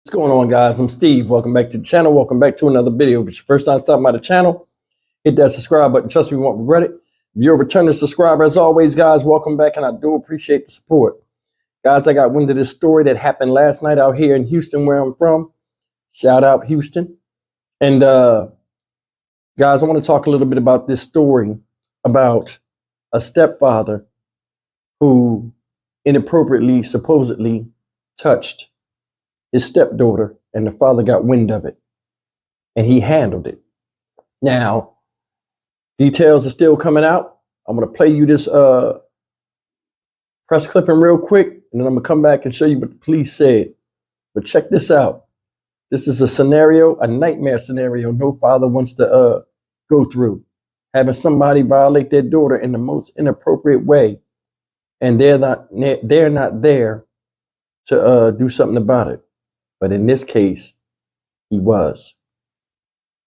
What's going on, guys? I'm Steve. Welcome back to the channel. Welcome back to another video. If it's your first time stopping by the channel, hit that subscribe button. Trust me, you won't regret it. If you're a returning subscriber, as always, guys, welcome back, and I do appreciate the support. Guys, I got wind of this story that happened last night out here in Houston, where I'm from. Shout out Houston. And guys, I want to talk a little bit about this story about a stepfather who inappropriately, supposedly, touched his stepdaughter, and the father got wind of it, and he handled it. Now, details are still coming out. I'm going to play you this press clipping real quick, and then I'm going to come back and show you what the police said. But check this out. This is a scenario, a nightmare scenario no father wants to go through. Having somebody violate their daughter in the most inappropriate way, and they're not there to do something about it. But in this case, he was.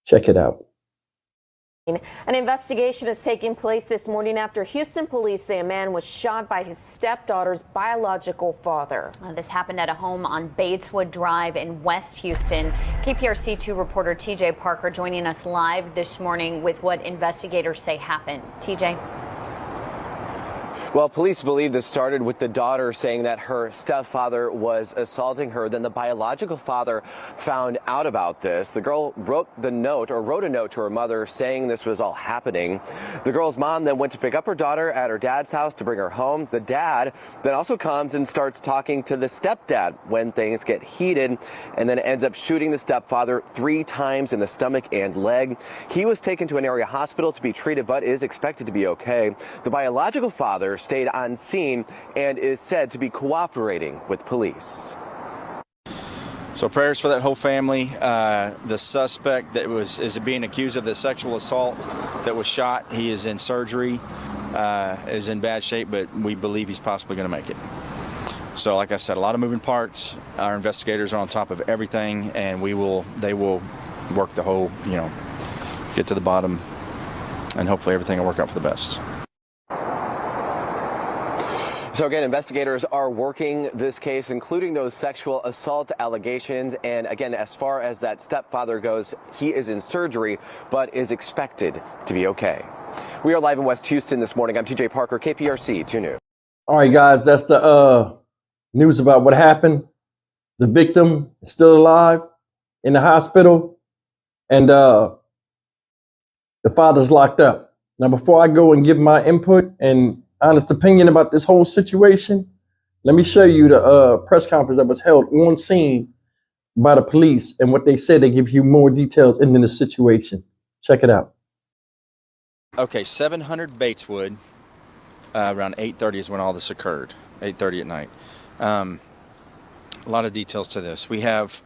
Check it out. An investigation is taking place this morning after Houston police say a man was shot by his stepdaughter's biological father. This happened at a home on Bateswood Drive in West Houston. KPRC2 reporter TJ Parker joining us live this morning with what investigators say happened. TJ. Well, police believe this started with the daughter saying that her stepfather was assaulting her. Then the biological father found out about this. The girl wrote a note to her mother saying this was all happening. The girl's mom then went to pick up her daughter at her dad's house to bring her home. The dad then also comes and starts talking to the stepdad when things get heated, and then ends up shooting the stepfather 3 times in the stomach and leg. He was taken to an area hospital to be treated, but is expected to be okay. The biological father stayed on scene and is said to be cooperating with police. So prayers for that whole family. The suspect that is being accused of the sexual assault that was shot, he is in surgery, is in bad shape, but we believe he's possibly going to make it. So like I said, a lot of moving parts. Our investigators are on top of everything, and they will work the whole, get to the bottom, and hopefully everything will work out for the best. So again, investigators are working this case, including those sexual assault allegations. And again, as far as that stepfather goes, he is in surgery, but is expected to be okay. We are live in West Houston this morning. I'm TJ Parker, KPRC 2 News. All right, guys, that's the news about what happened. The victim is still alive in the hospital, and the father's locked up. Now, before I go and give my input and honest opinion about this whole situation, let me show you the press conference that was held on scene by the police and what they said. They give you more details into the situation. Check it out. Okay, 700 Bateswood, around 8:30 is when all this occurred, 8:30 at night. A lot of details to this. We have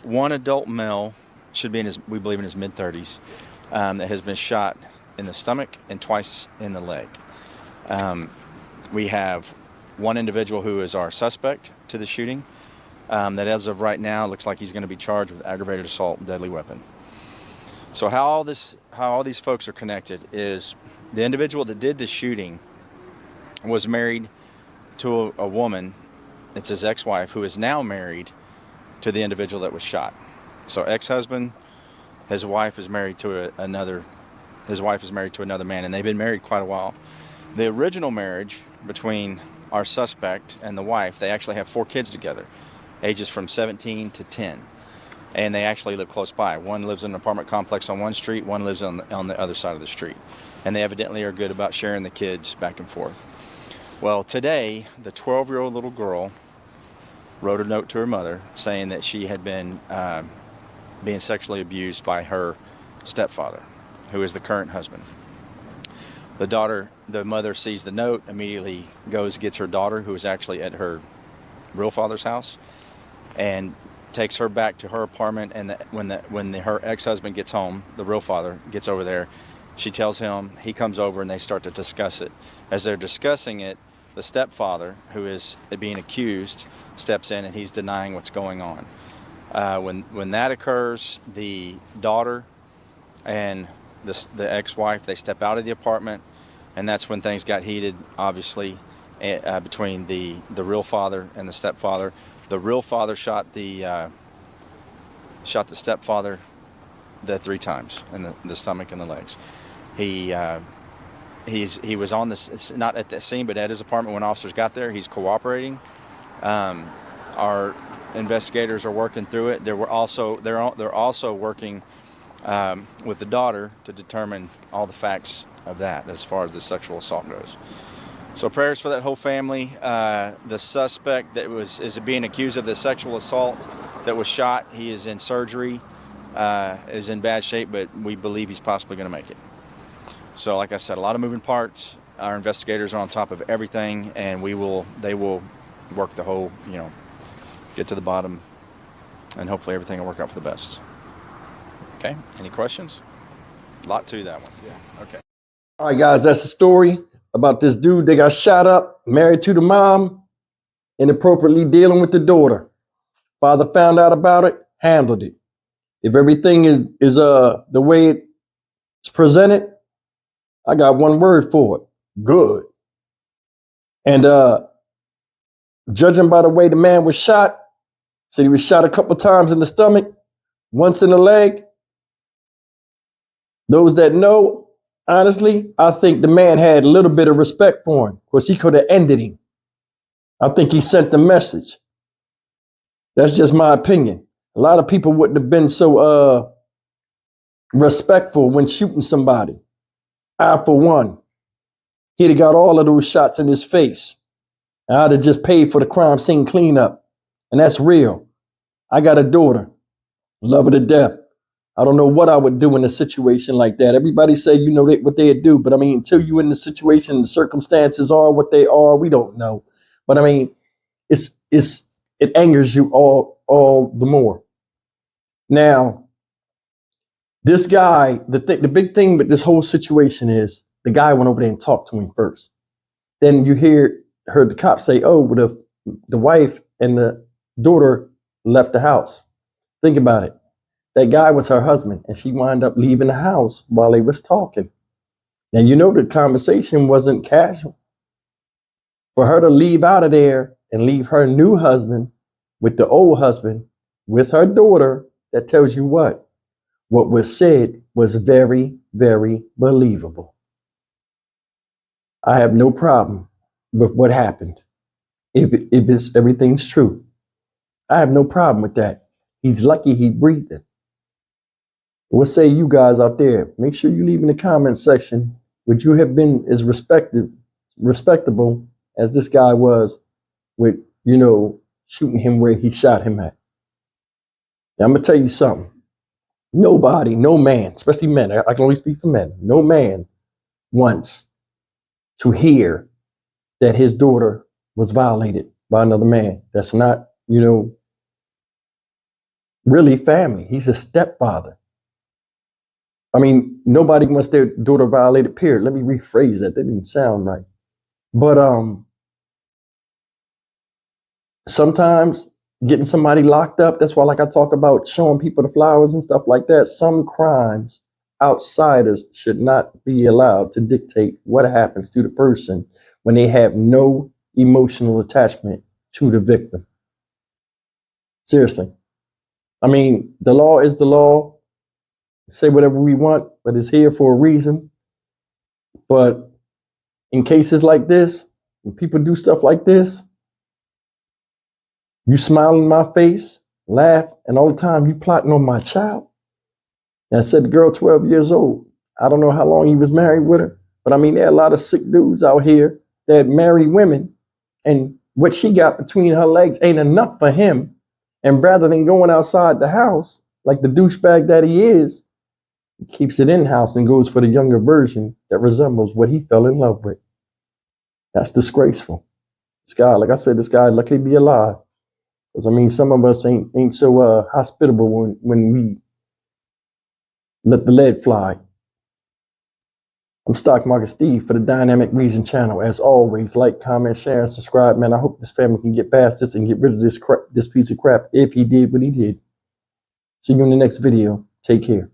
one adult male, should be we believe in his mid-30s, that has been shot in the stomach and twice in the leg. We have one individual who is our suspect to the shooting, that as of right now looks like he's going to be charged with aggravated assault and deadly weapon. So how all these folks are connected is the individual that did the shooting was married to a woman, it's his ex-wife, who is now married to the individual that was shot. So ex-husband, his wife is married to another man, and they've been married quite a while. The original marriage between our suspect and the wife, they actually have 4 kids together, ages from 17 to 10. And they actually live close by. One lives in an apartment complex on one street, one lives on the other side of the street. And they evidently are good about sharing the kids back and forth. Well, today, the 12-year-old little girl wrote a note to her mother saying that she had been being sexually abused by her stepfather, who is the current husband. The mother sees the note, immediately goes, gets her daughter, who is actually at her real father's house, and takes her back to her apartment. And when her ex-husband gets home, the real father gets over there, she tells him, he comes over, and they start to discuss it. As they're discussing it, the stepfather, who is being accused, steps in, and he's denying what's going on. When that occurs, the daughter and the ex-wife, they step out of the apartment, and that's when things got heated, obviously, between the real father and the stepfather. The real father shot the shot the stepfather the 3 times in the stomach and the legs. He was on this, not at the scene, but at his apartment when officers got there. He's cooperating. Our investigators are working through it. They're also working with the daughter to determine all the facts of that as far as the sexual assault goes. So prayers for that whole family. The suspect that is being accused of the sexual assault that was shot, he is in surgery, is in bad shape, but we believe he's possibly going to make it. So like I said, a lot of moving parts. Our investigators are on top of everything, and they will work the whole, get to the bottom, and hopefully everything will work out for the best. Okay, any questions? A lot to that one. Yeah, okay. All right, guys, that's the story about this dude that got shot up, married to the mom, inappropriately dealing with the daughter. Father found out about it, handled it. If everything is the way it's presented, I got one word for it: good. And judging by the way the man was shot, said he was shot a couple times in the stomach, once in the leg. Those that know, honestly, I think the man had a little bit of respect for him, because he could have ended him. I think he sent the message. That's just my opinion. A lot of people wouldn't have been so respectful when shooting somebody. I, for one, he'd have got all of those shots in his face. I'd have just paid for the crime scene cleanup. And that's real. I got a daughter, love her to death. I don't know what I would do in a situation like that. Everybody say, what they'd do. But I mean, until you're in the situation, the circumstances are what they are, we don't know. But I mean, it angers you all the more. Now, this guy, the big thing with this whole situation is the guy went over there and talked to him first. Then you heard the cop say, oh, the wife and the daughter left the house. Think about it. That guy was her husband, and she wound up leaving the house while they was talking. And the conversation wasn't casual. For her to leave out of there and leave her new husband with the old husband, with her daughter, that tells you what was said was very, very believable. I have no problem with what happened. If everything's true, I have no problem with that. He's lucky he breathed it. What say you guys out there? Make sure you leave in the comment section, would you have been as respectable as this guy was with, shooting him where he shot him at? Now, I'm going to tell you something. Nobody, no man, especially men, I can only speak for men, no man wants to hear that his daughter was violated by another man. That's not, really family. He's a stepfather. I mean, nobody wants their daughter violated, period. Let me rephrase that. That didn't sound right. But sometimes getting somebody locked up, that's why, like I talk about showing people the flowers and stuff like that. Some crimes, outsiders should not be allowed to dictate what happens to the person when they have no emotional attachment to the victim. Seriously. I mean, the law is the law. Say whatever we want, but it's here for a reason. But in cases like this, when people do stuff like this, you smile in my face, laugh, and all the time you plotting on my child. And I said the girl 12 years old. I don't know how long he was married with her, but I mean, there are a lot of sick dudes out here that marry women, and what she got between her legs ain't enough for him. And rather than going outside the house, like the douchebag that he is, he keeps it in-house and goes for the younger version that resembles what he fell in love with. That's disgraceful. This guy, like I said, this guy lucky to be alive. Because I mean, some of us ain't so hospitable when we let the lead fly. I'm Stock Market Steve for the Dynamic Reason channel. As always, like, comment, share, and subscribe. Man, I hope this family can get past this and get rid of this piece of crap if he did what he did. See you in the next video. Take care.